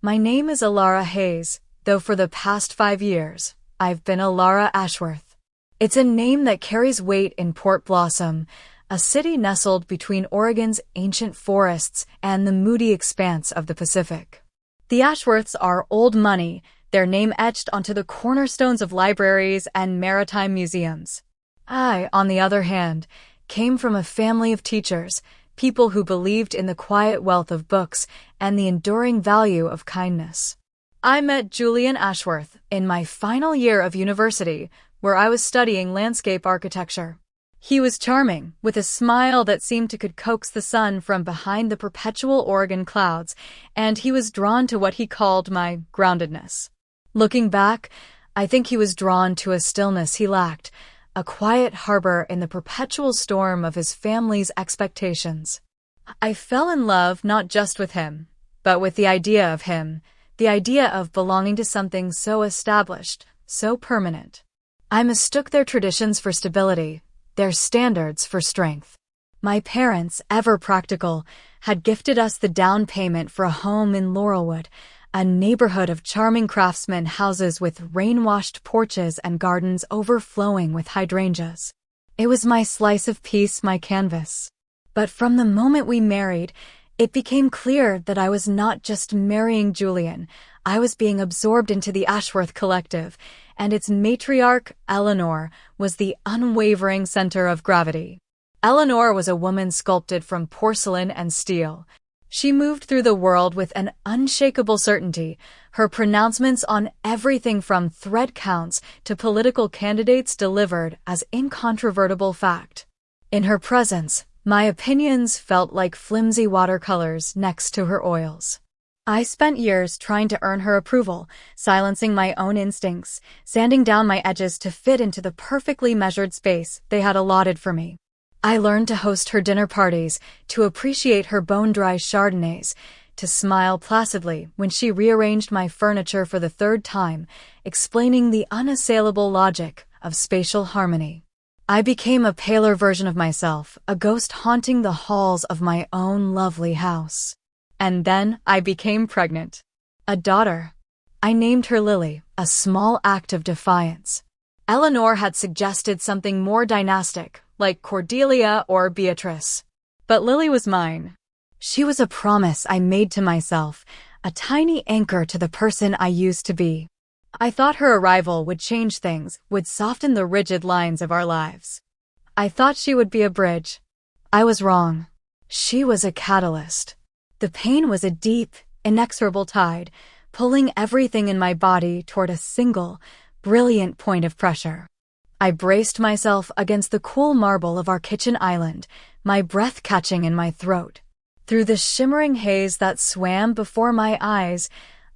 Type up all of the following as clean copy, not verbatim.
My name is Alara Hayes, though for the past 5 years, I've been Alara Ashworth. It's a name that carries weight in Port Blossom, a city nestled between Oregon's ancient forests and the moody expanse of the Pacific. The Ashworths are old money, their name etched onto the cornerstones of libraries and maritime museums. I, on the other hand, came from a family of teachers, people who believed in the quiet wealth of books and the enduring value of kindness. I met Julian Ashworth in my final year of university, where I was studying landscape architecture. He was charming, with a smile that seemed to could coax the sun from behind the perpetual Oregon clouds, and he was drawn to what he called my groundedness. Looking back, I think he was drawn to a stillness he lacked, a quiet harbor in the perpetual storm of his family's expectations. I fell in love not just with him, but with the idea of him, the idea of belonging to something so established, so permanent. I mistook their traditions for stability, their standards for strength. My parents, ever practical, had gifted us the down payment for a home in Laurelwood, a neighborhood of charming craftsman houses with rain-washed porches and gardens overflowing with hydrangeas. It was my slice of peace, my canvas. But from the moment we married, it became clear that I was not just marrying Julian. I was being absorbed into the Ashworth Collective, and its matriarch, Eleanor, was the unwavering center of gravity. Eleanor was a woman sculpted from porcelain and steel. She moved through the world with an unshakable certainty, her pronouncements on everything from thread counts to political candidates delivered as incontrovertible fact. In her presence, my opinions felt like flimsy watercolors next to her oils. I spent years trying to earn her approval, silencing my own instincts, sanding down my edges to fit into the perfectly measured space they had allotted for me. I learned to host her dinner parties, to appreciate her bone-dry Chardonnays, to smile placidly when she rearranged my furniture for the third time, explaining the unassailable logic of spatial harmony. I became a paler version of myself, a ghost haunting the halls of my own lovely house. And then I became pregnant. A daughter. I named her Lily, a small act of defiance. Eleanor had suggested something more dynastic, like Cordelia or Beatrice. But Lily was mine. She was a promise I made to myself, a tiny anchor to the person I used to be. I thought her arrival would change things, would soften the rigid lines of our lives. I thought she would be a bridge. I was wrong. She was a catalyst. The pain was a deep, inexorable tide, pulling everything in my body toward a single, brilliant point of pressure. I braced myself against the cool marble of our kitchen island, my breath catching in my throat. Through the shimmering haze that swam before my eyes,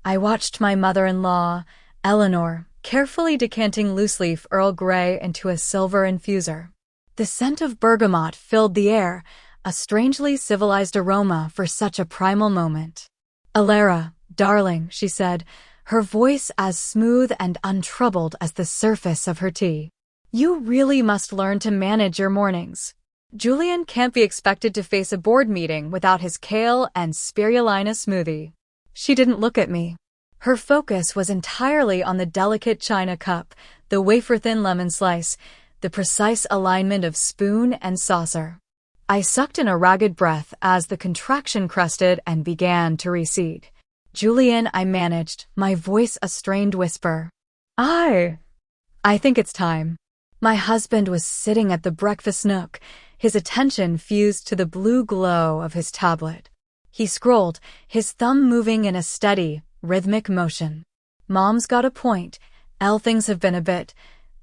I watched my mother-in-law, Eleanor, carefully decanting loose-leaf Earl Grey into a silver infuser. The scent of bergamot filled the air, a strangely civilized aroma for such a primal moment. "Alara, darling," she said, her voice as smooth and untroubled as the surface of her tea. "You really must learn to manage your mornings. Julian can't be expected to face a board meeting without his kale and spirulina smoothie." She didn't look at me. Her focus was entirely on the delicate china cup, the wafer-thin lemon slice, the precise alignment of spoon and saucer. I sucked in a ragged breath as the contraction crested and began to recede. "Julian," I managed, my voice a strained whisper. I think it's time." My husband was sitting at the breakfast nook, his attention fused to the blue glow of his tablet. He scrolled, his thumb moving in a steady, rhythmic motion. "Mom's got a point. Things have been a bit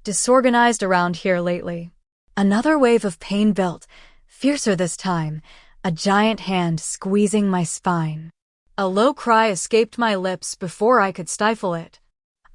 disorganized around here lately." Another wave of pain built, fiercer this time, a giant hand squeezing my spine. A low cry escaped my lips before I could stifle it.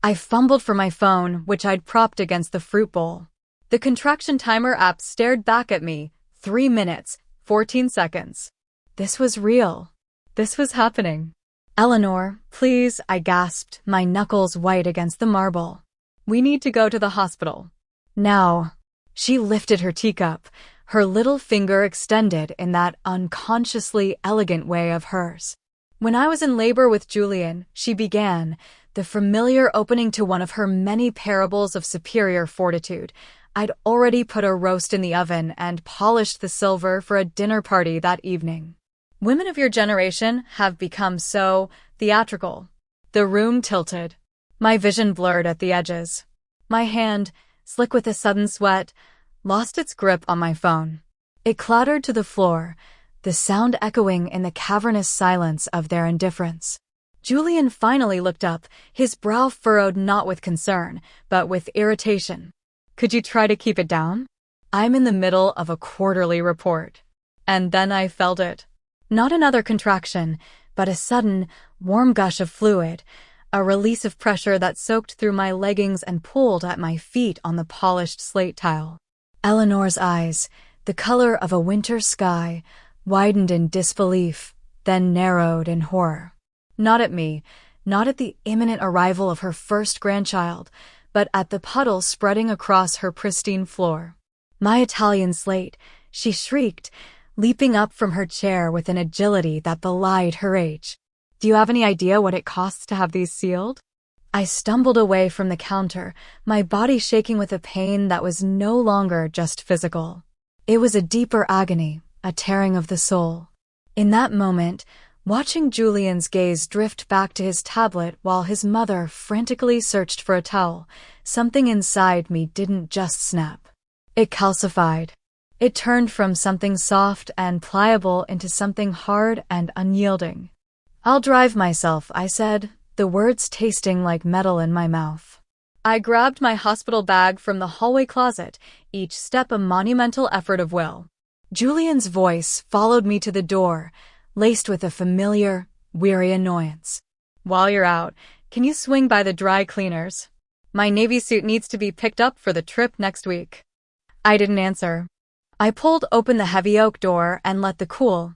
I fumbled for my phone, which I'd propped against the fruit bowl. The contraction timer app stared back at me, 3 minutes, 14 seconds. This was real. This was happening. "Eleanor, please," I gasped, my knuckles white against the marble. "We need to go to the hospital. Now." She lifted her teacup, her little finger extended in that unconsciously elegant way of hers. When I was in labor with Julian, she began, the familiar opening to one of her many parables of superior fortitude. I'd already put a roast in the oven and polished the silver for a dinner party that evening. Women of your generation have become so theatrical. The room tilted. My vision blurred at the edges. My hand, slick with a sudden sweat, lost its grip on my phone. It clattered to the floor, the sound echoing in the cavernous silence of their indifference. Julian finally looked up, his brow furrowed not with concern, but with irritation. Could you try to keep it down? I'm in the middle of a quarterly report. And then I felt it. Not another contraction, but a sudden, warm gush of fluid, a release of pressure that soaked through my leggings and pulled at my feet on the polished slate tile. Eleanor's eyes, the color of a winter sky, widened in disbelief, then narrowed in horror. Not at me, not at the imminent arrival of her first grandchild, but at the puddle spreading across her pristine floor. My Italian slate, she shrieked, leaping up from her chair with an agility that belied her age. Do you have any idea what it costs to have these sealed? I stumbled away from the counter, my body shaking with a pain that was no longer just physical. It was a deeper agony, a tearing of the soul. In that moment, watching Julian's gaze drift back to his tablet while his mother frantically searched for a towel, something inside me didn't just snap. It calcified. It turned from something soft and pliable into something hard and unyielding. I'll drive myself, I said, the words tasting like metal in my mouth. I grabbed my hospital bag from the hallway closet, each step a monumental effort of will. Julian's voice followed me to the door, laced with a familiar, weary annoyance. While you're out, can you swing by the dry cleaners? My navy suit needs to be picked up for the trip next week. I didn't answer. I pulled open the heavy oak door and let the cool,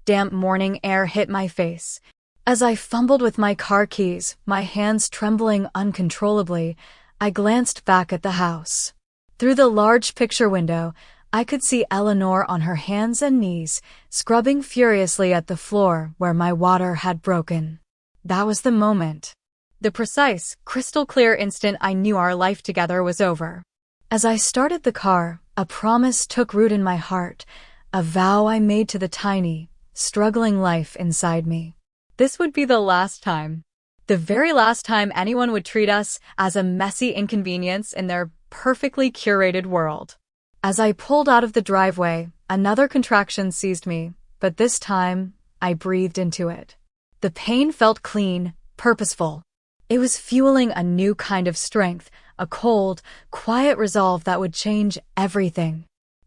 damp morning air hit my face. As I fumbled with my car keys, my hands trembling uncontrollably, I glanced back at the house. Through the large picture window, I could see Eleanor on her hands and knees, scrubbing furiously at the floor where my water had broken. That was the moment. The precise, crystal-clear instant I knew our life together was over. As I started the car, a promise took root in my heart, a vow I made to the tiny, struggling life inside me. This would be the last time. The very last time anyone would treat us as a messy inconvenience in their perfectly curated world. As I pulled out of the driveway, another contraction seized me, but this time, I breathed into it. The pain felt clean, purposeful. It was fueling a new kind of strength, a cold, quiet resolve that would change everything.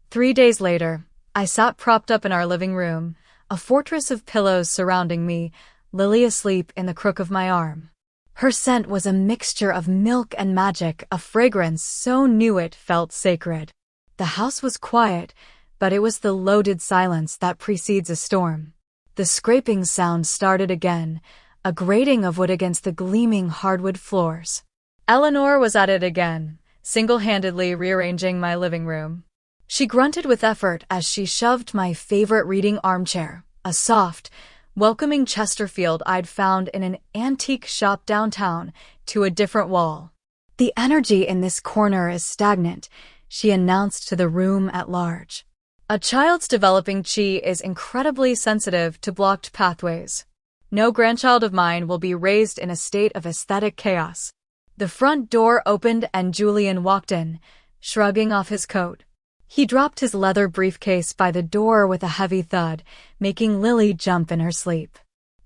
3 days later, I sat propped up in our living room, a fortress of pillows surrounding me, Lily asleep in the crook of my arm. Her scent was a mixture of milk and magic, a fragrance so new it felt sacred. The house was quiet, but it was the loaded silence that precedes a storm. The scraping sound started again, a grating of wood against the gleaming hardwood floors. Eleanor was at it again, single-handedly rearranging my living room. She grunted with effort as she shoved my favorite reading armchair, a soft, welcoming Chesterfield I'd found in an antique shop downtown, to a different wall. The energy in this corner is stagnant, she announced to the room at large. A child's developing chi is incredibly sensitive to blocked pathways. No grandchild of mine will be raised in a state of aesthetic chaos. The front door opened and Julian walked in, shrugging off his coat. He dropped his leather briefcase by the door with a heavy thud, making Lily jump in her sleep.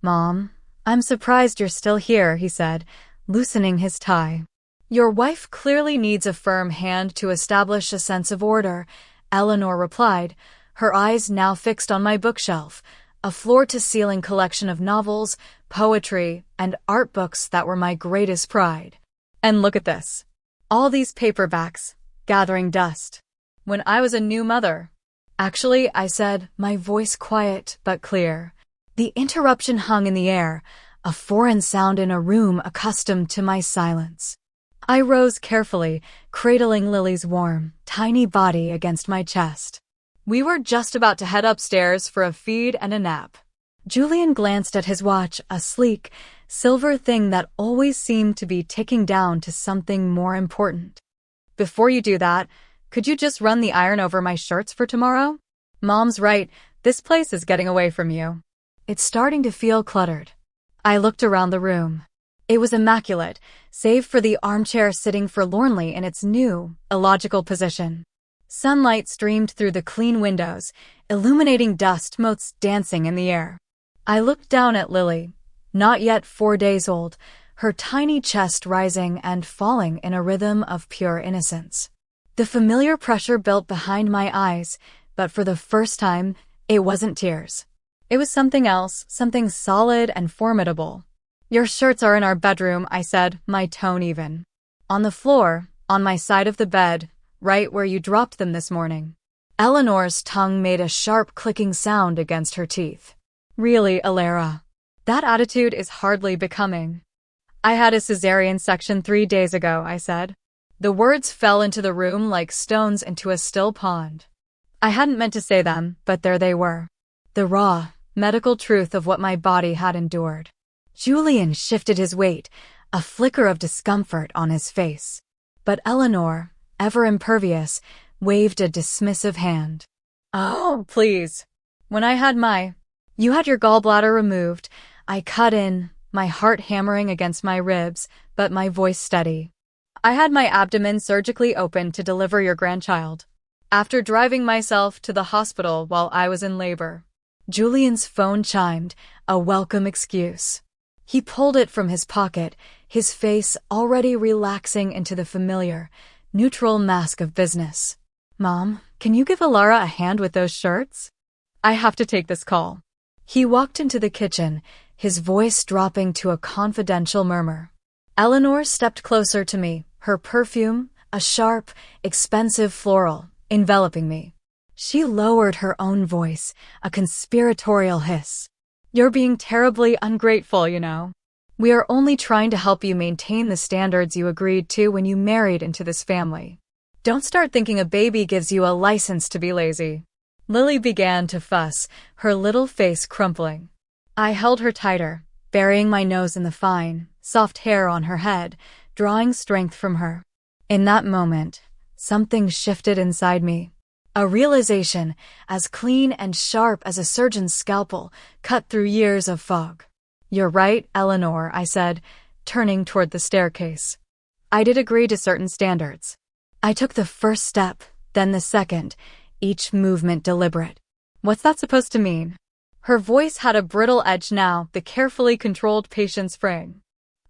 "Mom, I'm surprised you're still here," he said, loosening his tie. "Your wife clearly needs a firm hand to establish a sense of order," Eleanor replied, her eyes now fixed on my bookshelf, a floor-to-ceiling collection of novels, poetry, and art books that were my greatest pride. "And look at this. All these paperbacks, gathering dust. When I was a new mother." "Actually," I said, my voice quiet but clear. The interruption hung in the air, a foreign sound in a room accustomed to my silence. I rose carefully, cradling Lily's warm, tiny body against my chest. We were just about to head upstairs for a feed and a nap. Julian glanced at his watch, a sleek, silver thing that always seemed to be ticking down to something more important. Before you do that, could you just run the iron over my shirts for tomorrow? Mom's right, this place is getting away from you. It's starting to feel cluttered. I looked around the room. It was immaculate, save for the armchair sitting forlornly in its new, illogical position. Sunlight streamed through the clean windows, illuminating dust motes dancing in the air. I looked down at Lily, not yet 4 days old, her tiny chest rising and falling in a rhythm of pure innocence. The familiar pressure built behind my eyes, but for the first time, it wasn't tears. It was something else, something solid and formidable. Your shirts are in our bedroom, I said, my tone even. On the floor, on my side of the bed, right where you dropped them this morning. Eleanor's tongue made a sharp clicking sound against her teeth. Really, Alara? That attitude is hardly becoming. I had a cesarean section 3 days ago, I said. The words fell into the room like stones into a still pond. I hadn't meant to say them, but there they were. The raw, medical truth of what my body had endured. Julian shifted his weight, a flicker of discomfort on his face. But Eleanor, ever impervious, waved a dismissive hand. Oh, please. When I had You had your gallbladder removed. I cut in, my heart hammering against my ribs, but my voice steady. I had my abdomen surgically opened to deliver your grandchild. After driving myself to the hospital while I was in labor. Julian's phone chimed, a welcome excuse. He pulled it from his pocket, his face already relaxing into the familiar, neutral mask of business. Mom, can you give Alara a hand with those shirts? I have to take this call. He walked into the kitchen, his voice dropping to a confidential murmur. Eleanor stepped closer to me, her perfume, a sharp, expensive floral, enveloping me. She lowered her own voice, a conspiratorial hiss. You're being terribly ungrateful, you know. We are only trying to help you maintain the standards you agreed to when you married into this family. Don't start thinking a baby gives you a license to be lazy. Lily began to fuss, her little face crumpling. I held her tighter, burying my nose in the fine, soft hair on her head, drawing strength from her. In that moment, something shifted inside me. A realization, as clean and sharp as a surgeon's scalpel, cut through years of fog. You're right, Eleanor, I said, turning toward the staircase. I did agree to certain standards. I took the first step, then the second, each movement deliberate. What's that supposed to mean? Her voice had a brittle edge now, the carefully controlled patience frame.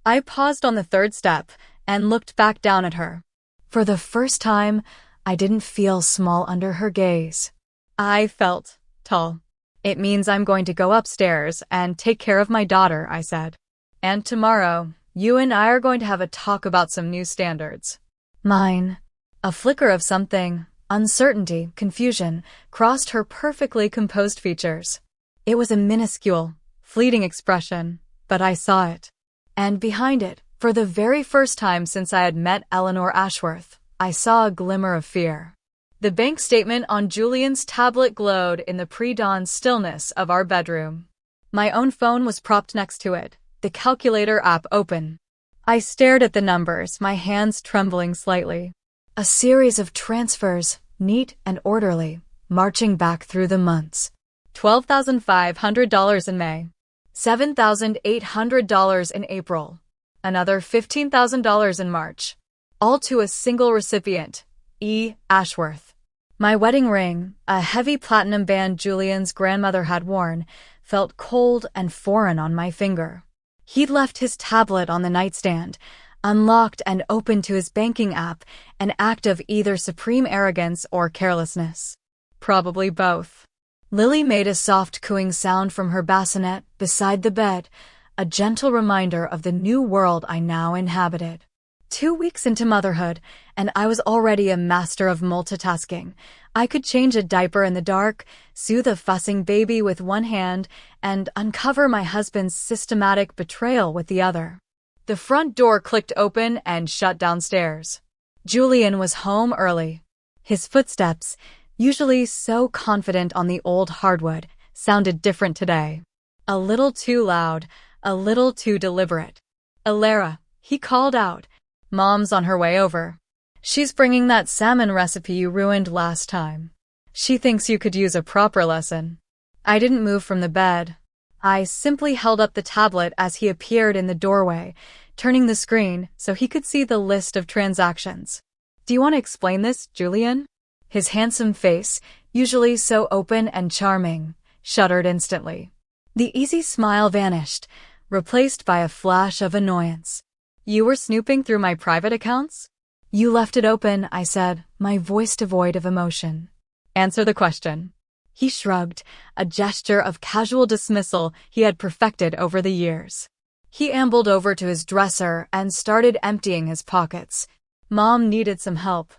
I paused on the third step and looked back down at her. For the first time, I didn't feel small under her gaze. I felt tall. It means I'm going to go upstairs and take care of my daughter, I said. And tomorrow, you and I are going to have a talk about some new standards. Mine. A flicker of something, uncertainty, confusion, crossed her perfectly composed features. It was a minuscule, fleeting expression, but I saw it. And behind it, for the very first time since I had met Eleanor Ashworth, I saw a glimmer of fear. The bank statement on Julian's tablet glowed in the pre-dawn stillness of our bedroom. My own phone was propped next to it, the calculator app open. I stared at the numbers, my hands trembling slightly. A series of transfers, neat and orderly, marching back through the months. $12,500 in May. $7,800 in April. Another $15,000 in March. All to a single recipient, E. Ashworth. My wedding ring, a heavy platinum band Julian's grandmother had worn, felt cold and foreign on my finger. He'd left his tablet on the nightstand, unlocked and open to his banking app, an act of either supreme arrogance or carelessness. Probably both. Lily made a soft cooing sound from her bassinet beside the bed, a gentle reminder of the new world I now inhabited. 2 weeks into motherhood, and I was already a master of multitasking. I could change a diaper in the dark, soothe a fussing baby with one hand, and uncover my husband's systematic betrayal with the other. The front door clicked open and shut downstairs. Julian was home early. His footsteps, usually so confident on the old hardwood, sounded different today. A little too loud, a little too deliberate. "Alara," he called out. "Mom's on her way over. She's bringing that salmon recipe you ruined last time. She thinks you could use a proper lesson." I didn't move from the bed. I simply held up the tablet as he appeared in the doorway, turning the screen so he could see the list of transactions. "Do you want to explain this, Julian?" His handsome face, usually so open and charming, shuddered instantly. The easy smile vanished, replaced by a flash of annoyance. "You were snooping through my private accounts?" "You left it open," I said, my voice devoid of emotion. "Answer the question." He shrugged, a gesture of casual dismissal he had perfected over the years. He ambled over to his dresser and started emptying his pockets. "Mom needed some help.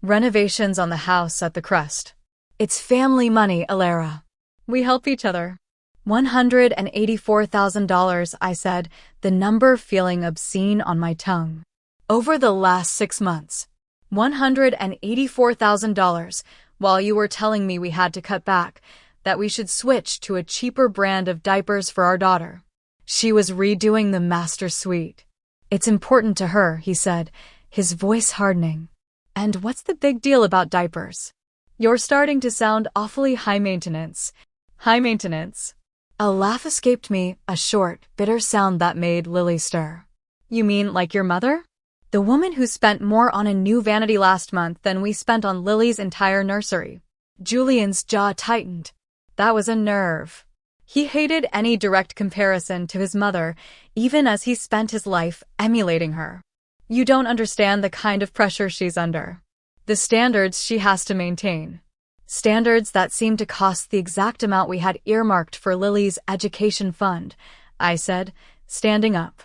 Renovations on the house at the Crest. It's family money, Alara. We help each other." $184,000, I said, the number feeling obscene on my tongue. "Over the last 6 months. $184,000, while you were telling me we had to cut back, that we should switch to a cheaper brand of diapers for our daughter. She was redoing the master suite." "It's important to her," he said, his voice hardening. "And what's the big deal about diapers? You're starting to sound awfully high maintenance." "High maintenance?" A laugh escaped me, a short, bitter sound that made Lily stir. "You mean like your mother? The woman who spent more on a new vanity last month than we spent on Lily's entire nursery." Julian's jaw tightened. That was a nerve. He hated any direct comparison to his mother, even as he spent his life emulating her. "You don't understand the kind of pressure she's under. The standards she has to maintain. Standards that seem to cost the exact amount we had earmarked for Lily's education fund," I said, standing up.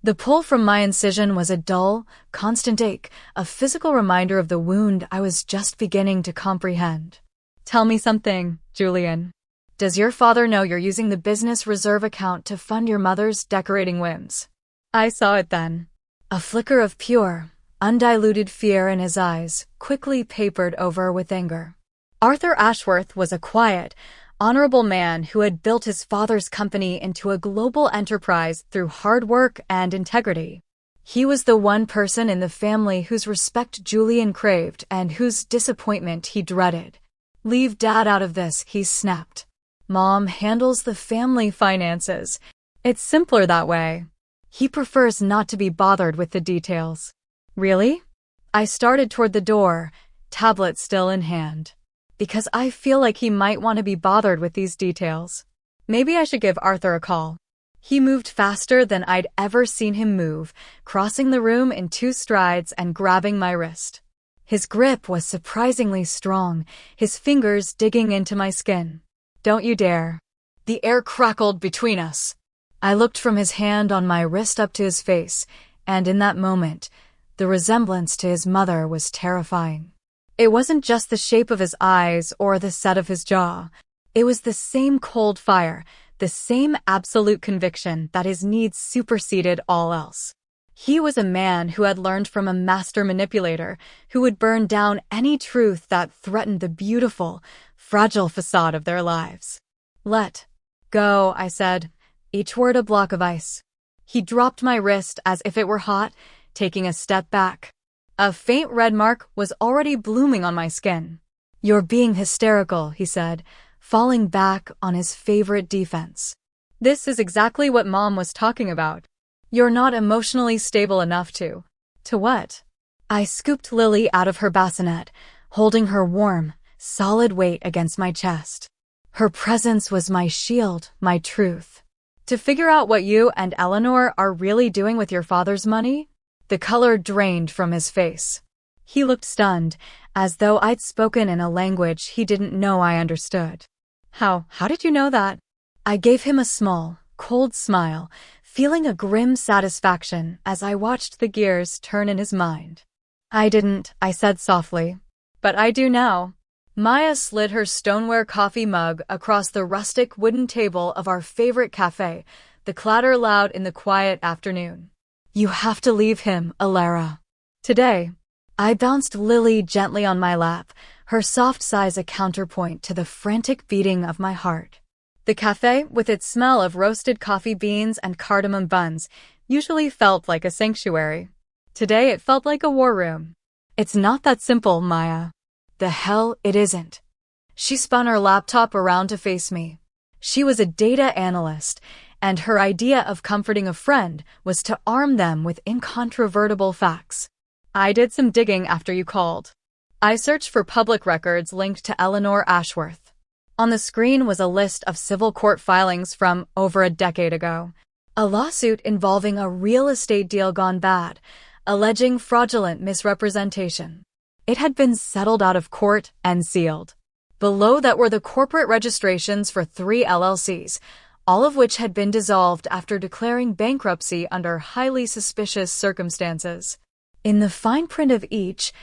The pull from my incision was a dull, constant ache, a physical reminder of the wound I was just beginning to comprehend. "Tell me something, Julian. Does your father know you're using the business reserve account to fund your mother's decorating whims?" I saw it then. A flicker of pure, undiluted fear in his eyes, quickly papered over with anger. Arthur Ashworth was a quiet, honorable man who had built his father's company into a global enterprise through hard work and integrity. He was the one person in the family whose respect Julian craved and whose disappointment he dreaded. "Leave Dad out of this," he snapped. "Mom handles the family finances. It's simpler that way. He prefers not to be bothered with the details." "Really?" I started toward the door, tablet still in hand. "Because I feel like he might want to be bothered with these details. Maybe I should give Arthur a call." He moved faster than I'd ever seen him move, crossing the room in 2 strides and grabbing my wrist. His grip was surprisingly strong, his fingers digging into my skin. "Don't you dare." The air crackled between us. I looked from his hand on my wrist up to his face, and in that moment, the resemblance to his mother was terrifying. It wasn't just the shape of his eyes or the set of his jaw. It was the same cold fire, the same absolute conviction that his needs superseded all else. He was a man who had learned from a master manipulator who would burn down any truth that threatened the beautiful, fragile facade of their lives. "Let go," I said, each word a block of ice. He dropped my wrist as if it were hot, taking a step back. A faint red mark was already blooming on my skin. "You're being hysterical," he said, falling back on his favorite defense. "This is exactly what Mom was talking about. You're not emotionally stable enough to." "To what?" I scooped Lily out of her bassinet, holding her warm, solid weight against my chest. Her presence was my shield, my truth. "To figure out what you and Eleanor are really doing with your father's money?" The color drained from his face. He looked stunned, as though I'd spoken in a language he didn't know I understood. How did you know that?" I gave him a small, cold smile, feeling a grim satisfaction as I watched the gears turn in his mind. "I didn't," I said softly. "But I do now." Maya slid her stoneware coffee mug across the rustic wooden table of our favorite cafe, the clatter loud in the quiet afternoon. "You have to leave him, Alara. Today." I bounced Lily gently on my lap, her soft sighs a counterpoint to the frantic beating of my heart. The cafe, with its smell of roasted coffee beans and cardamom buns, usually felt like a sanctuary. Today it felt like a war room. It's not that simple, Maya. The hell it isn't. She spun her laptop around to face me. She was a data analyst, and her idea of comforting a friend was to arm them with incontrovertible facts. I did some digging after you called. I searched for public records linked to Eleanor Ashworth. On the screen was a list of civil court filings from over a decade ago. A lawsuit involving a real estate deal gone bad, alleging fraudulent misrepresentation. It had been settled out of court and sealed. Below that were the corporate registrations for 3 LLCs, all of which had been dissolved after declaring bankruptcy under highly suspicious circumstances. In the fine print of each,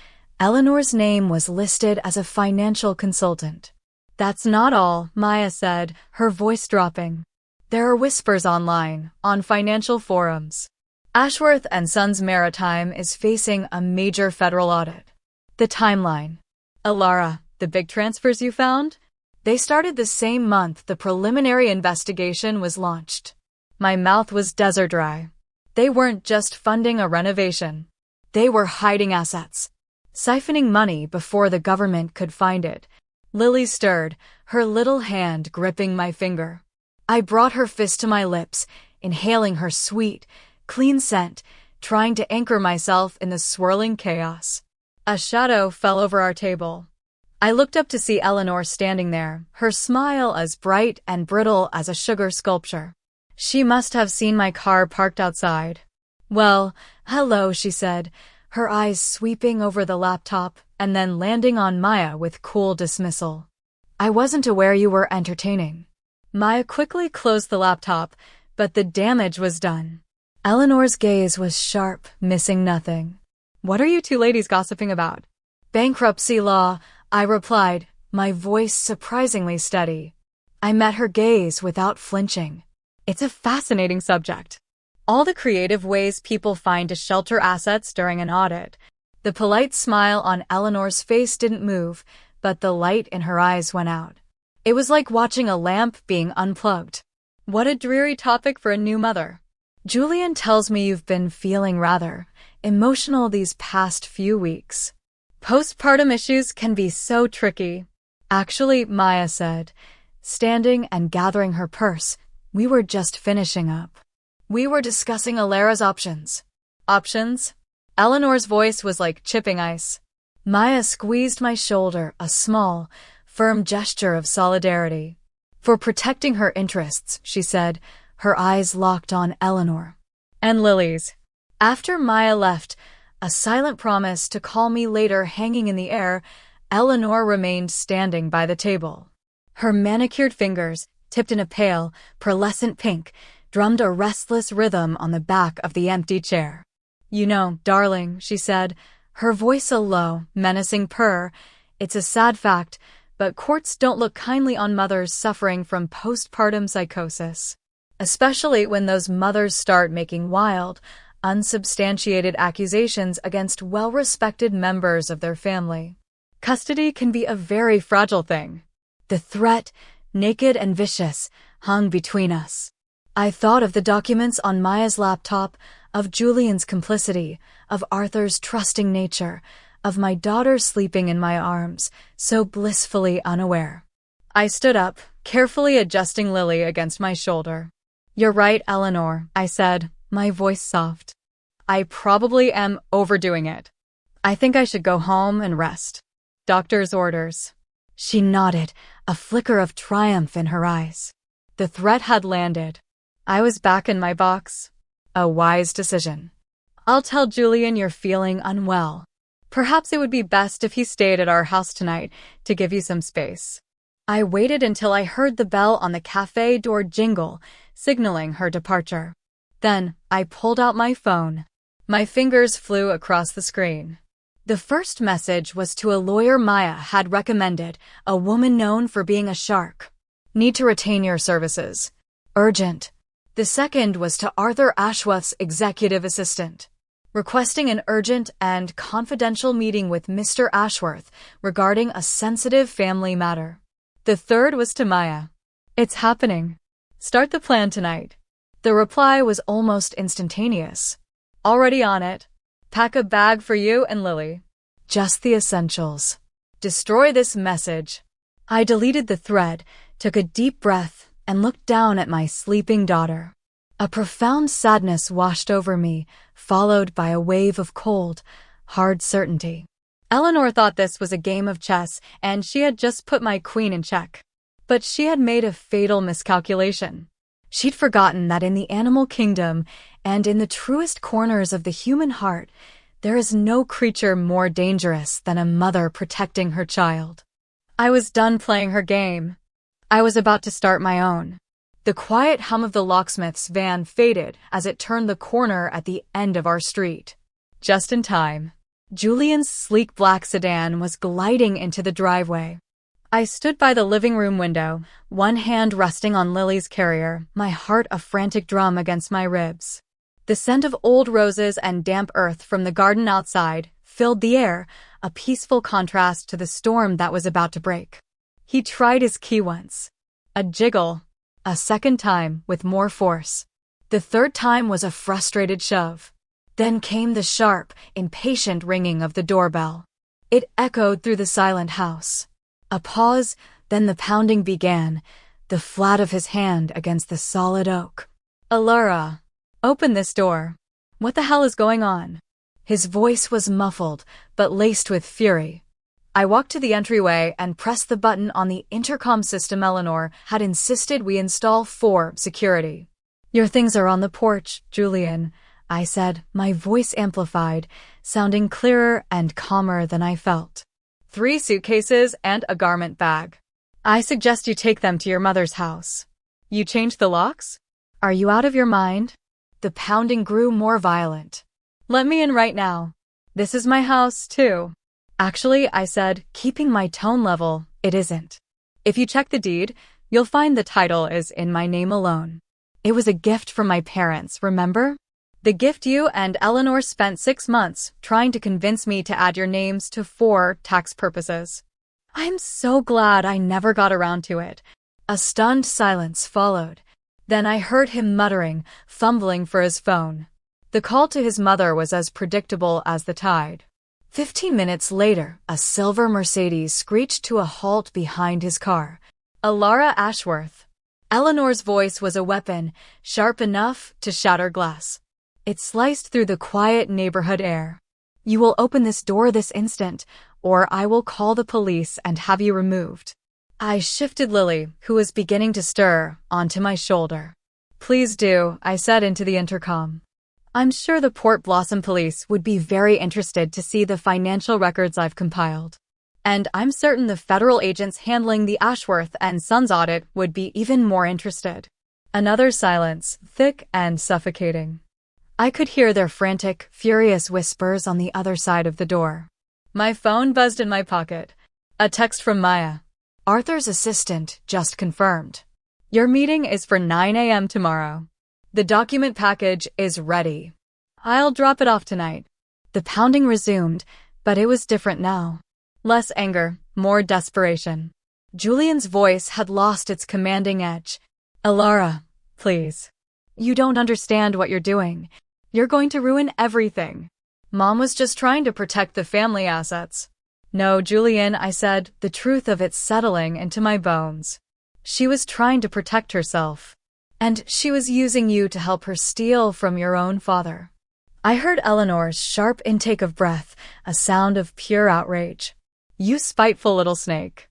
Eleanor's name was listed as a financial consultant. That's not all, Maya said, her voice dropping. There are whispers online, on financial forums. Ashworth & Sons Maritime is facing a major federal audit. The timeline. Alara, the big transfers you found? They started the same month the preliminary investigation was launched. My mouth was desert dry. They weren't just funding a renovation. They were hiding assets, siphoning money before the government could find it. Lily stirred, her little hand gripping my finger. I brought her fist to my lips, inhaling her sweet, clean scent, trying to anchor myself in the swirling chaos. A shadow fell over our table. I looked up to see Eleanor standing there, her smile as bright and brittle as a sugar sculpture. She must have seen my car parked outside. Well, hello, she said, her eyes sweeping over the laptop and then landing on Maya with cool dismissal. I wasn't aware you were entertaining. Maya quickly closed the laptop, but the damage was done. Eleanor's gaze was sharp, missing nothing. What are you two ladies gossiping about? Bankruptcy law, I replied, my voice surprisingly steady. I met her gaze without flinching. It's a fascinating subject. All the creative ways people find to shelter assets during an audit. The polite smile on Eleanor's face didn't move, but the light in her eyes went out. It was like watching a lamp being unplugged. What a dreary topic for a new mother. Julian tells me you've been feeling rather emotional these past few weeks. Postpartum issues can be so tricky. Actually, Maya said, standing and gathering her purse, we were just finishing up. We were discussing Alara's options. Options? Eleanor's voice was like chipping ice. Maya squeezed my shoulder, a small, firm gesture of solidarity. For protecting her interests, she said, her eyes locked on Eleanor. And Lily's. After Maya left, a silent promise to call me later hanging in the air, Eleanor remained standing by the table. Her manicured fingers, tipped in a pale, pearlescent pink, drummed a restless rhythm on the back of the empty chair. You know, darling, she said, her voice a low, menacing purr, it's a sad fact, but courts don't look kindly on mothers suffering from postpartum psychosis. Especially when those mothers start making wild, unsubstantiated accusations against well-respected members of their family. Custody can be a very fragile thing. The threat, naked and vicious, hung between us. I thought of the documents on Maya's laptop, of Julian's complicity, of Arthur's trusting nature, of my daughter sleeping in my arms, so blissfully unaware. I stood up, carefully adjusting Lily against my shoulder. You're right, Eleanor, I said, my voice soft. I probably am overdoing it. I think I should go home and rest. Doctor's orders. She nodded, a flicker of triumph in her eyes. The threat had landed. I was back in my box. A wise decision. I'll tell Julian you're feeling unwell. Perhaps it would be best if he stayed at our house tonight to give you some space. I waited until I heard the bell on the cafe door jingle, signaling her departure. Then, I pulled out my phone. My fingers flew across the screen. The first message was to a lawyer Maya had recommended, a woman known for being a shark. Need to retain your services. Urgent. The second was to Arthur Ashworth's executive assistant, requesting an urgent and confidential meeting with Mr. Ashworth regarding a sensitive family matter. The third was to Maya. It's happening. Start the plan tonight. The reply was almost instantaneous. Already on it. Pack a bag for you and Lily. Just the essentials. Destroy this message. I deleted the thread, took a deep breath, and looked down at my sleeping daughter. A profound sadness washed over me, followed by a wave of cold, hard certainty. Eleanor thought this was a game of chess, and she had just put my queen in check. But she had made a fatal miscalculation. She'd forgotten that in the animal kingdom, and in the truest corners of the human heart, there is no creature more dangerous than a mother protecting her child. I was done playing her game. I was about to start my own. The quiet hum of the locksmith's van faded as it turned the corner at the end of our street. Just in time. Julian's sleek black sedan was gliding into the driveway. I stood by the living room window, one hand resting on Lily's carrier, my heart a frantic drum against my ribs. The scent of old roses and damp earth from the garden outside filled the air, a peaceful contrast to the storm that was about to break. He tried his key once. A jiggle. A second time, with more force. The third time was a frustrated shove. Then came the sharp, impatient ringing of the doorbell. It echoed through the silent house. A pause, then the pounding began, the flat of his hand against the solid oak. Alara, open this door. What the hell is going on? His voice was muffled, but laced with fury. I walked to the entryway and pressed the button on the intercom system Eleanor had insisted we install for security. Your things are on the porch, Julian, I said, my voice amplified, sounding clearer and calmer than I felt. 3 suitcases and a garment bag. I suggest you take them to your mother's house. You changed the locks? Are you out of your mind? The pounding grew more violent. Let me in right now. This is my house, too. Actually, I said, keeping my tone level, it isn't. If you check the deed, you'll find the title is in my name alone. It was a gift from my parents, remember? The gift you and Eleanor spent 6 months trying to convince me to add your names to for tax purposes. I'm so glad I never got around to it. A stunned silence followed. Then I heard him muttering, fumbling for his phone. The call to his mother was as predictable as the tide. 15 minutes later, a silver Mercedes screeched to a halt behind his car. Alara Ashworth. Eleanor's voice was a weapon, sharp enough to shatter glass. It sliced through the quiet neighborhood air. You will open this door this instant, or I will call the police and have you removed. I shifted Lily, who was beginning to stir, onto my shoulder. Please do, I said into the intercom. I'm sure the Port Blossom police would be very interested to see the financial records I've compiled. And I'm certain the federal agents handling the Ashworth and Sons audit would be even more interested. Another silence, thick and suffocating. I could hear their frantic, furious whispers on the other side of the door. My phone buzzed in my pocket. A text from Maya. Arthur's assistant just confirmed. Your meeting is for 9 a.m. tomorrow. The document package is ready. I'll drop it off tonight. The pounding resumed, but it was different now. Less anger, more desperation. Julian's voice had lost its commanding edge. Alara, please. You don't understand what you're doing. You're going to ruin everything. Mom was just trying to protect the family assets. No, Julian, I said, the truth of it settling into my bones. She was trying to protect herself. And she was using you to help her steal from your own father. I heard Eleanor's sharp intake of breath, a sound of pure outrage. You spiteful little snake.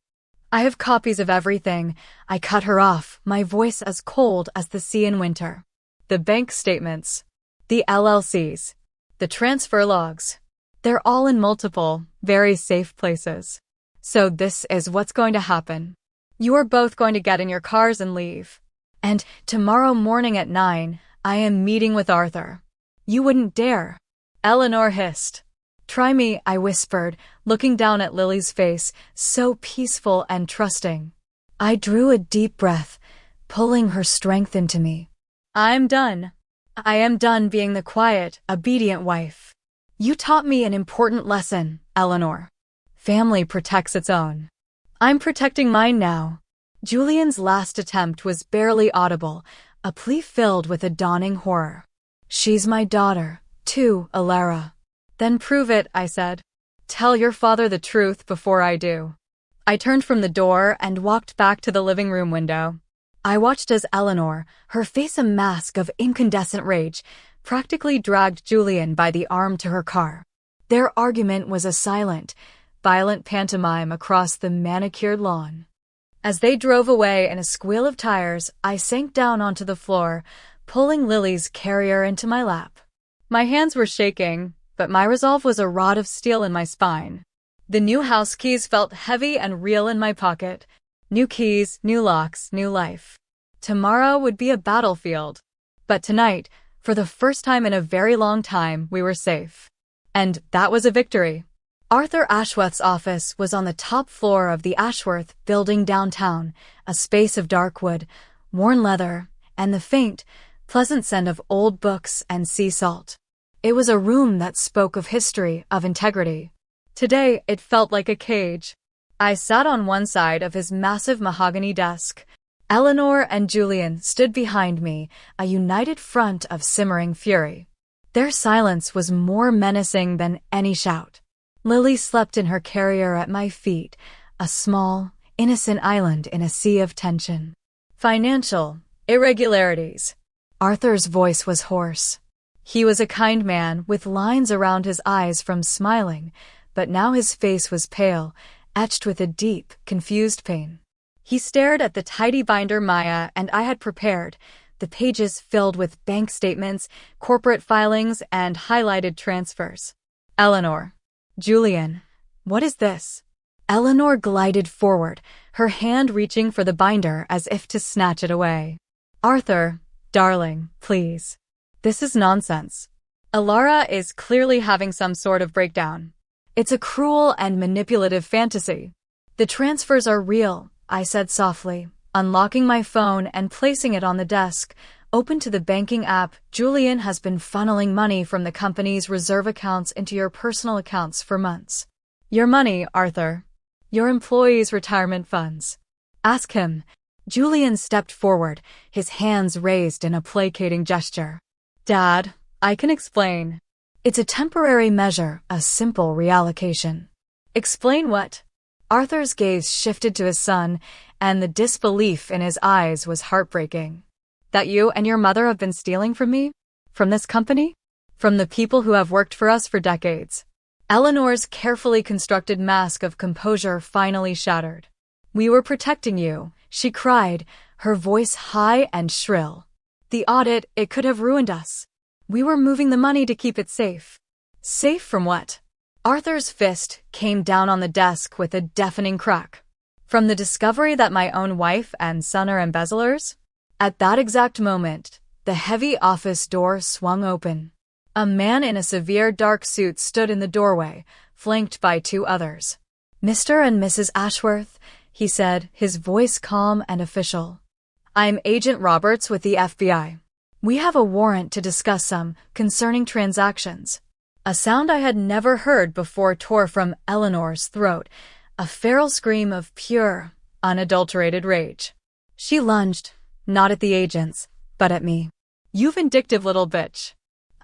I have copies of everything. I cut her off, my voice as cold as the sea in winter. The bank statements. The LLCs. The transfer logs. They're all in multiple, very safe places. So this is what's going to happen. You are both going to get in your cars and leave. And tomorrow morning at 9, I am meeting with Arthur. You wouldn't dare. Eleanor hissed. Try me, I whispered, looking down at Lily's face, so peaceful and trusting. I drew a deep breath, pulling her strength into me. I'm done. I am done being the quiet, obedient wife. You taught me an important lesson, Eleanor. Family protects its own. I'm protecting mine now. Julian's last attempt was barely audible, a plea filled with a dawning horror. She's my daughter, too, Alara. Then prove it, I said. Tell your father the truth before I do. I turned from the door and walked back to the living room window. I watched as Eleanor, her face a mask of incandescent rage, practically dragged Julian by the arm to her car. Their argument was a silent, violent pantomime across the manicured lawn. As they drove away in a squeal of tires, I sank down onto the floor, pulling Lily's carrier into my lap. My hands were shaking, but my resolve was a rod of steel in my spine. The new house keys felt heavy and real in my pocket. New keys, new locks, new life. Tomorrow would be a battlefield. But tonight, for the first time in a very long time, we were safe. And that was a victory. Arthur Ashworth's office was on the top floor of the Ashworth building downtown, a space of dark wood, worn leather, and the faint, pleasant scent of old books and sea salt. It was a room that spoke of history, of integrity. Today, it felt like a cage. I sat on one side of his massive mahogany desk. Eleanor and Julian stood behind me, a united front of simmering fury. Their silence was more menacing than any shout. Lily slept in her carrier at my feet, a small, innocent island in a sea of tension. Financial irregularities. Arthur's voice was hoarse. He was a kind man with lines around his eyes from smiling, but now his face was pale, etched with a deep, confused pain. He stared at the tidy binder Maya and I had prepared, the pages filled with bank statements, corporate filings, and highlighted transfers. Eleanor. Julian. What is this? Eleanor glided forward, her hand reaching for the binder as if to snatch it away. Arthur, darling, please. This is nonsense. Alara is clearly having some sort of breakdown. It's a cruel and manipulative fantasy. The transfers are real, I said softly, unlocking my phone and placing it on the desk. Open to the banking app. Julian has been funneling money from the company's reserve accounts into your personal accounts for months. Your money, Arthur. Your employees' retirement funds. Ask him. Julian stepped forward, his hands raised in a placating gesture. Dad, I can explain. It's a temporary measure, a simple reallocation. Explain what? Arthur's gaze shifted to his son, and the disbelief in his eyes was heartbreaking. That you and your mother have been stealing from me? From this company? From the people who have worked for us for decades? Eleanor's carefully constructed mask of composure finally shattered. We were protecting you, she cried, her voice high and shrill. The audit, it could have ruined us. We were moving the money to keep it safe. Safe from what? Arthur's fist came down on the desk with a deafening crack. From the discovery that my own wife and son are embezzlers? At that exact moment, the heavy office door swung open. A man in a severe dark suit stood in the doorway, flanked by two others. Mr. and Mrs. Ashworth, he said, his voice calm and official. I'm Agent Roberts with the FBI. We have a warrant to discuss some concerning transactions. A sound I had never heard before tore from Eleanor's throat, a feral scream of pure, unadulterated rage. She lunged, not at the agents, but at me. You vindictive little bitch.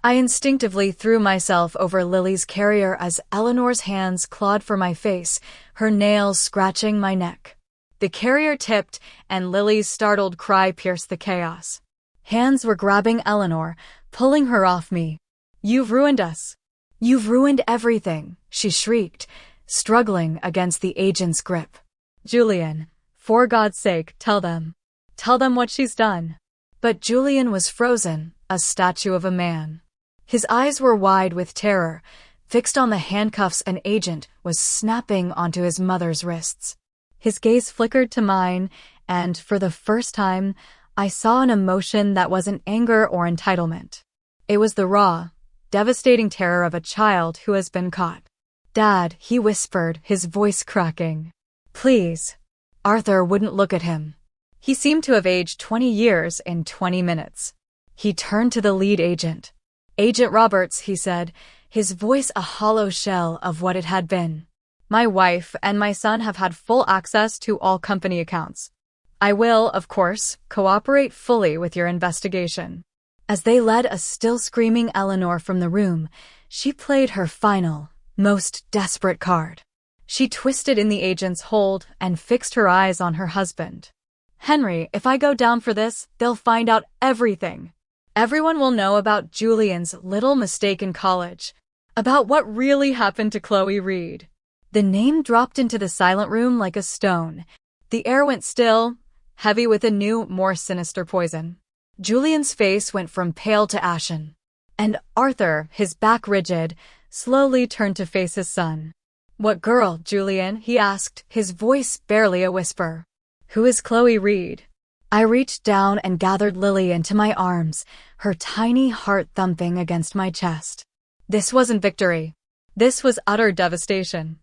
I instinctively threw myself over Lily's carrier as Eleanor's hands clawed for my face, her nails scratching my neck. The carrier tipped, and Lily's startled cry pierced the chaos. Hands were grabbing Eleanor, pulling her off me. You've ruined us. You've ruined everything, she shrieked, struggling against the agent's grip. Julian, for God's sake, tell them. Tell them what she's done. But Julian was frozen, a statue of a man. His eyes were wide with terror, fixed on the handcuffs an agent was snapping onto his mother's wrists. His gaze flickered to mine, and for the first time, I saw an emotion that wasn't anger or entitlement. It was the raw, devastating terror of a child who has been caught. Dad, he whispered, his voice cracking. Please. Arthur wouldn't look at him. He seemed to have aged 20 years in 20 minutes. He turned to the lead agent. Agent Roberts, he said, his voice a hollow shell of what it had been. My wife and my son have had full access to all company accounts. I will, of course, cooperate fully with your investigation. As they led a still screaming Eleanor from the room, she played her final, most desperate card. She twisted in the agent's hold and fixed her eyes on her husband. Henry, if I go down for this, they'll find out everything. Everyone will know about Julian's little mistake in college, about what really happened to Chloe Reed. The name dropped into the silent room like a stone. The air went still, heavy with a new, more sinister poison. Julian's face went from pale to ashen, and Arthur, his back rigid, slowly turned to face his son. "What girl, Julian?" he asked, his voice barely a whisper. "Who is Chloe Reed?" I reached down and gathered Lily into my arms, her tiny heart thumping against my chest. This wasn't victory. This was utter devastation.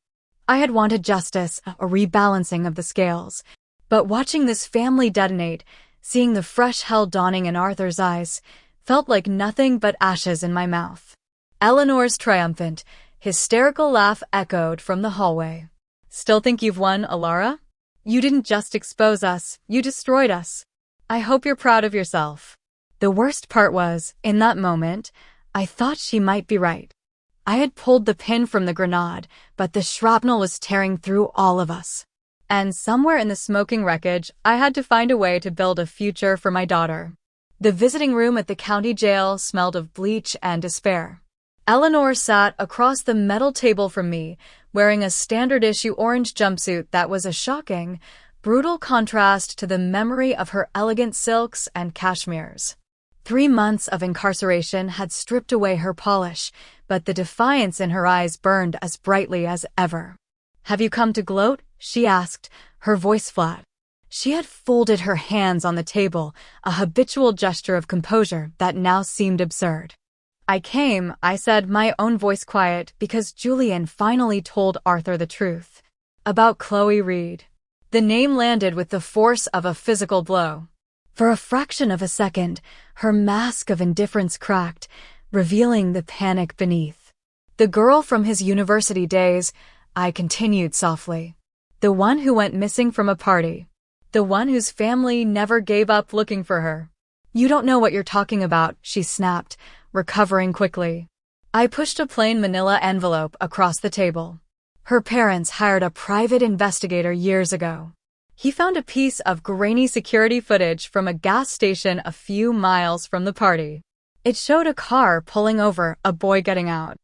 I had wanted justice, a rebalancing of the scales. But watching this family detonate, seeing the fresh hell dawning in Arthur's eyes, felt like nothing but ashes in my mouth. Eleanor's triumphant, hysterical laugh echoed from the hallway. "Still think you've won, Alara? You didn't just expose us, you destroyed us. I hope you're proud of yourself." The worst part was, in that moment, I thought she might be right. I had pulled the pin from the grenade, but the shrapnel was tearing through all of us. And somewhere in the smoking wreckage, I had to find a way to build a future for my daughter. The visiting room at the county jail smelled of bleach and despair. Eleanor sat across the metal table from me, wearing a standard-issue orange jumpsuit that was a shocking, brutal contrast to the memory of her elegant silks and cashmeres. 3 months of incarceration had stripped away her polish, but the defiance in her eyes burned as brightly as ever. "Have you come to gloat?" she asked, her voice flat. She had folded her hands on the table, a habitual gesture of composure that now seemed absurd. "I came," I said, my own voice quiet, because Julian finally told Arthur the truth. About Chloe Reed. The name landed with the force of a physical blow. For a fraction of a second, her mask of indifference cracked, revealing the panic beneath. "The girl from his university days," I continued softly. "The one who went missing from a party. The one whose family never gave up looking for her." "You don't know what you're talking about," she snapped, recovering quickly. I pushed a plain manila envelope across the table. "Her parents hired a private investigator years ago. He found a piece of grainy security footage from a gas station a few miles from the party. It showed a car pulling over, a boy getting out.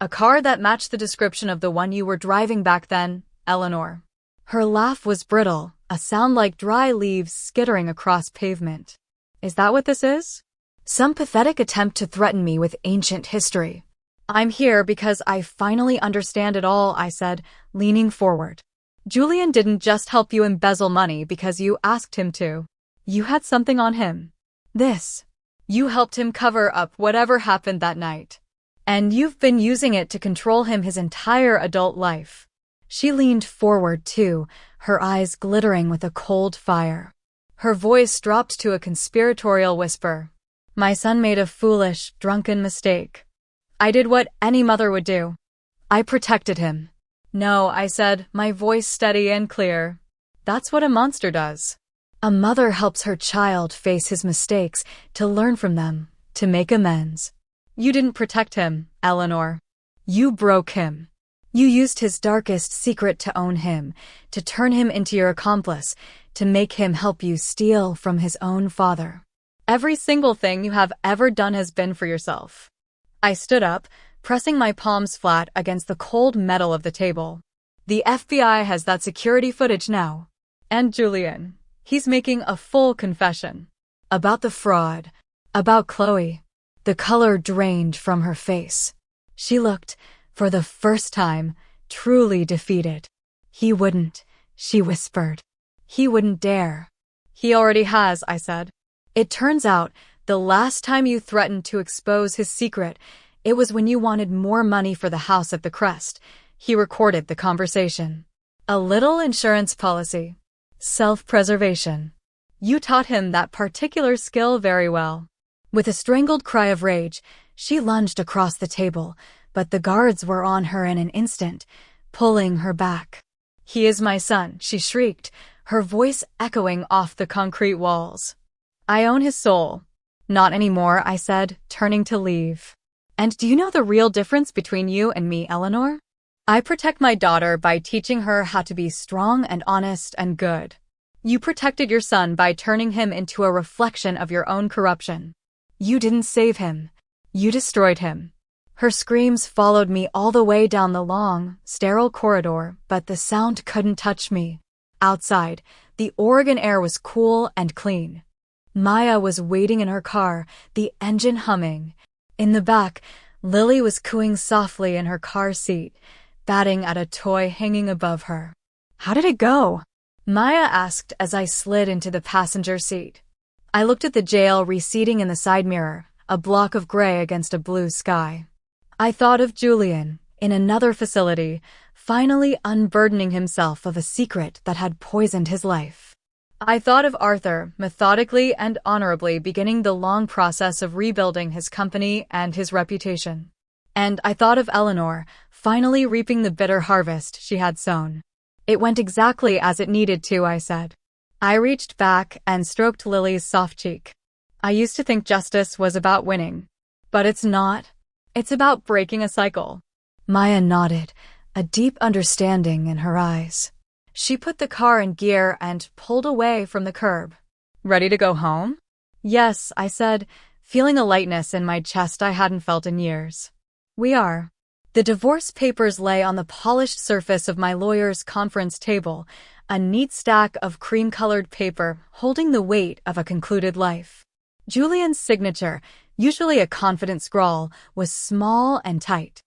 A car that matched the description of the one you were driving back then, Eleanor." Her laugh was brittle, a sound like dry leaves skittering across pavement. "Is that what this is? Some pathetic attempt to threaten me with ancient history?" "I'm here because I finally understand it all," I said, leaning forward. "Julian didn't just help you embezzle money because you asked him to. You had something on him. You helped him cover up whatever happened that night. And you've been using it to control him his entire adult life." She leaned forward too, her eyes glittering with a cold fire. Her voice dropped to a conspiratorial whisper. "My son made a foolish, drunken mistake. I did what any mother would do. I protected him." "No," I said, my voice steady and clear. "That's what a monster does. A mother helps her child face his mistakes, to learn from them, to make amends. You didn't protect him, Eleanor. You broke him. You used his darkest secret to own him, to turn him into your accomplice, to make him help you steal from his own father. Every single thing you have ever done has been for yourself." I stood up, pressing my palms flat against the cold metal of the table. "The FBI has that security footage now. And Julian, he's making a full confession. About the fraud. About Chloe." The color drained from her face. She looked, for the first time, truly defeated. "He wouldn't," she whispered. "He wouldn't dare." "He already has," I said. "It turns out, the last time you threatened to expose his secret, it was when you wanted more money for the house at the Crest." He recorded the conversation. "A little insurance policy. Self-preservation. You taught him that particular skill very well." With a strangled cry of rage, she lunged across the table, but the guards were on her in an instant, pulling her back. "He is my son," she shrieked, her voice echoing off the concrete walls. I own his soul. Not anymore, I said, turning to leave. And do you know the real difference between you and me, Eleanor? I protect my daughter by teaching her how to be strong and honest and good. You protected your son by turning him into a reflection of your own corruption. You didn't save him. You destroyed him. Her screams followed me all the way down the long, sterile corridor, but the sound couldn't touch me. Outside, the Oregon air was cool and clean. Maya was waiting in her car, the engine humming. In the back, Lily was cooing softly in her car seat, batting at a toy hanging above her. How did it go? Maya asked as I slid into the passenger seat. I looked at the jail receding in the side mirror, a block of gray against a blue sky. I thought of Julian, in another facility, finally unburdening himself of a secret that had poisoned his life. I thought of Arthur, methodically and honorably beginning the long process of rebuilding his company and his reputation. And I thought of Eleanor, finally reaping the bitter harvest she had sown. It went exactly as it needed to, I said. I reached back and stroked Lily's soft cheek. I used to think justice was about winning. But it's not. It's about breaking a cycle. Maya nodded, a deep understanding in her eyes. She put the car in gear and pulled away from the curb. Ready to go home? Yes, I said, feeling a lightness in my chest I hadn't felt in years. We are. The divorce papers lay on the polished surface of my lawyer's conference table, a neat stack of cream-colored paper holding the weight of a concluded life. Julian's signature, usually a confident scrawl, was small and tight.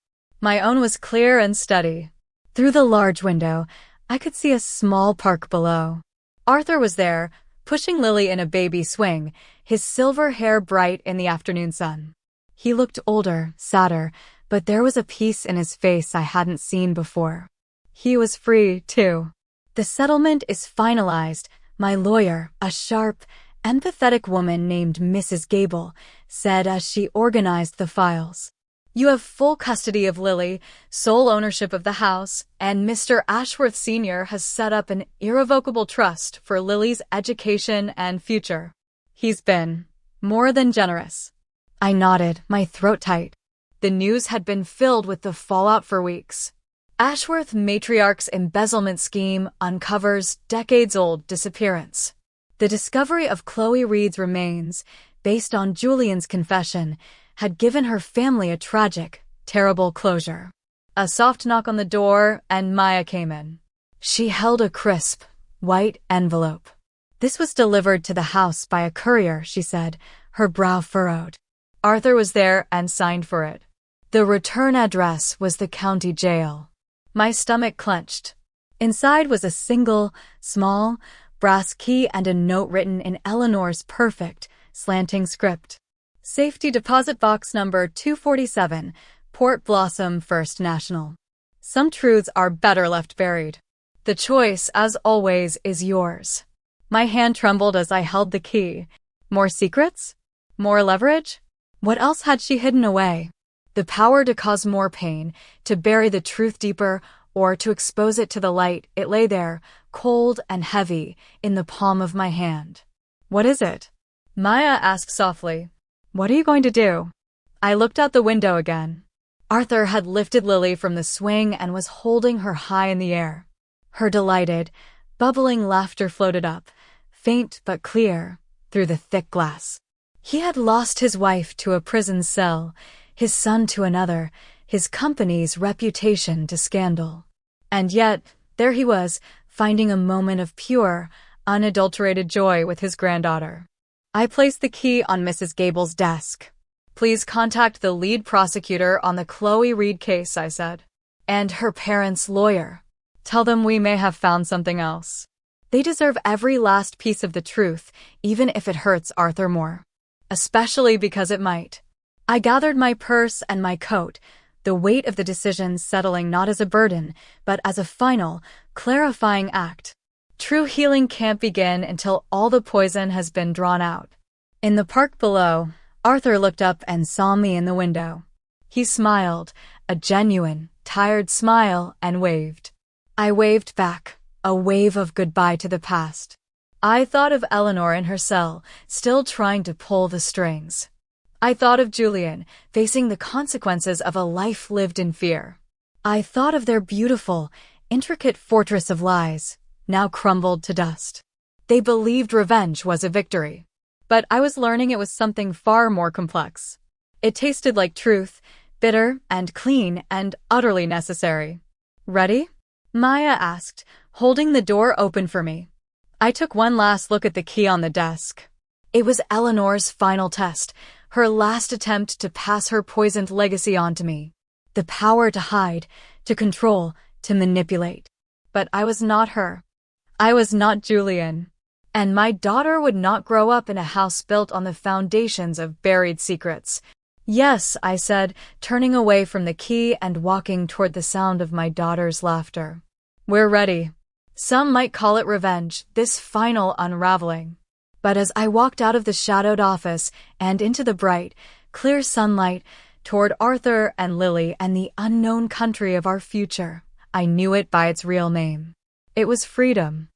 My own was clear and steady. Through the large window, I could see a small park below. Arthur was there, pushing Lily in a baby swing, his silver hair bright in the afternoon sun. He looked older, sadder, but there was a peace in his face I hadn't seen before. He was free, too. The settlement is finalized, my lawyer, a sharp, empathetic woman named Mrs. Gable, said as she organized the files. You have full custody of Lily, sole ownership of the house, and Mr. Ashworth Sr. has set up an irrevocable trust for Lily's education and future. He's been more than generous. I nodded, my throat tight. The news had been filled with the fallout for weeks. Ashworth matriarch's embezzlement scheme uncovers decades-old disappearance. The discovery of Chloe Reed's remains, based on Julian's confession, had given her family a tragic, terrible closure. A soft knock on the door, and Maya came in. She held a crisp, white envelope. This was delivered to the house by a courier, she said, her brow furrowed. Arthur was there and signed for it. The return address was the county jail. My stomach clenched. Inside was a single, small, brass key and a note written in Eleanor's perfect, slanting script. Safety Deposit Box number 247, Port Blossom First National. Some truths are better left buried. The choice, as always, is yours. My hand trembled as I held the key. More secrets? More leverage? What else had she hidden away? The power to cause more pain, to bury the truth deeper, or to expose it to the light. It lay there, cold and heavy, in the palm of my hand. What is it? Maya asked softly. What are you going to do? I looked out the window again. Arthur had lifted Lily from the swing and was holding her high in the air. Her delighted, bubbling laughter floated up, faint but clear, through the thick glass. He had lost his wife to a prison cell, his son to another, his company's reputation to scandal. And yet, there he was, finding a moment of pure, unadulterated joy with his granddaughter. I placed the key on Mrs. Gable's desk. Please contact the lead prosecutor on the Chloe Reed case, I said. And her parents' lawyer. Tell them we may have found something else. They deserve every last piece of the truth, even if it hurts Arthur more. Especially because it might. I gathered my purse and my coat, the weight of the decision settling not as a burden, but as a final, clarifying act. True healing can't begin until all the poison has been drawn out. In the park below, Arthur looked up and saw me in the window. He smiled, a genuine, tired smile, and waved. I waved back, a wave of goodbye to the past. I thought of Eleanor in her cell, still trying to pull the strings. I thought of Julian, facing the consequences of a life lived in fear. I thought of their beautiful, intricate fortress of lies, now crumbled to dust. They believed revenge was a victory. But I was learning it was something far more complex. It tasted like truth, bitter and clean and utterly necessary. Ready? Maya asked, holding the door open for me. I took one last look at the key on the desk. It was Eleanor's final test, her last attempt to pass her poisoned legacy on to me. The power to hide, to control, to manipulate. But I was not her. I was not Julian. And my daughter would not grow up in a house built on the foundations of buried secrets. Yes, I said, turning away from the key and walking toward the sound of my daughter's laughter. We're ready. Some might call it revenge, this final unraveling. But as I walked out of the shadowed office and into the bright, clear sunlight, toward Arthur and Lily and the unknown country of our future, I knew it by its real name. It was freedom.